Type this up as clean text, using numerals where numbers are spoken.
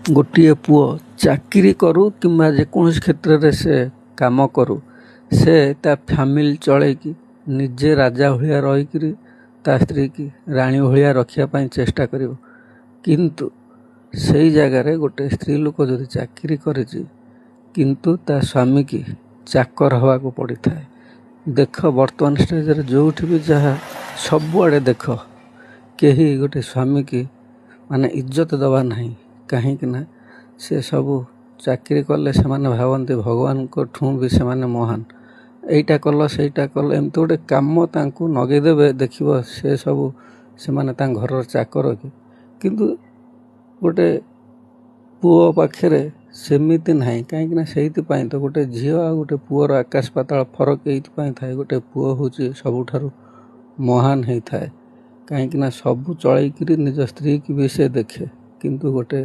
ଗୋଟିଏ ପୁଅ ଚାକିରି କରୁ କିମ୍ବା ଯେକୌଣସି କ୍ଷେତ୍ରରେ ସେ କାମ କରୁ, ସେ ତା ଫ୍ୟାମିଲି ଚଳେଇକି ନିଜେ ରାଜା ଭଳିଆ ରହିକିରି ତା ସ୍ତ୍ରୀକି ରାଣୀ ଭଳିଆ ରଖିବା ପାଇଁ ଚେଷ୍ଟା କରିବ। କିନ୍ତୁ ସେଇ ଜାଗାରେ ଗୋଟେ ସ୍ତ୍ରୀ ଲୋକ ଯଦି ଚାକିରି କରିଛି କିନ୍ତୁ ତା ସ୍ୱାମୀକି ଚାକର ହେବାକୁ ପଡ଼ିଥାଏ। ଦେଖ ବର୍ତ୍ତମାନ ଷ୍ଟେଜରେ ଯେଉଁଠି ବି ଯାହା ସବୁଆଡ଼େ ଦେଖ, କେହି ଗୋଟେ ସ୍ୱାମୀକି ମାନେ ଇଜ୍ଜତ ଦେବା ନାହିଁ। କାହିଁକି ନା ସେ ସବୁ ଚାକିରି କଲେ ସେମାନେ ଭାବନ୍ତି ଭଗବାନଙ୍କଠୁ ବି ସେମାନେ ମହାନ। ଏଇଟା କଲ ସେଇଟା କଲ ଏମିତି ଗୋଟେ କାମ ତାଙ୍କୁ ନଗେଇଦେବେ, ଦେଖିବ ସେ ସବୁ ସେମାନେ ତାଙ୍କ ଘରର ଚାକର କି। କିନ୍ତୁ ଗୋଟେ ପୁଅ ପାଖରେ ସେମିତି ନାହିଁ। କାହିଁକିନା ସେଇଥିପାଇଁ ତ ଗୋଟେ ଝିଅ ଆଉ ଗୋଟେ ପୁଅର ଆକାଶ ପାତାଳ ଫରକ ଏଇଥିପାଇଁ ଥାଏ। ଗୋଟେ ପୁଅ ହେଉଛି ସବୁଠାରୁ ମହାନ ହେଇଥାଏ। କାହିଁକିନା ସବୁ ଚଳେଇକିରି ନିଜ ସ୍ତ୍ରୀକି ବି ସେ ଦେଖେ, କିନ୍ତୁ ଗୋଟେ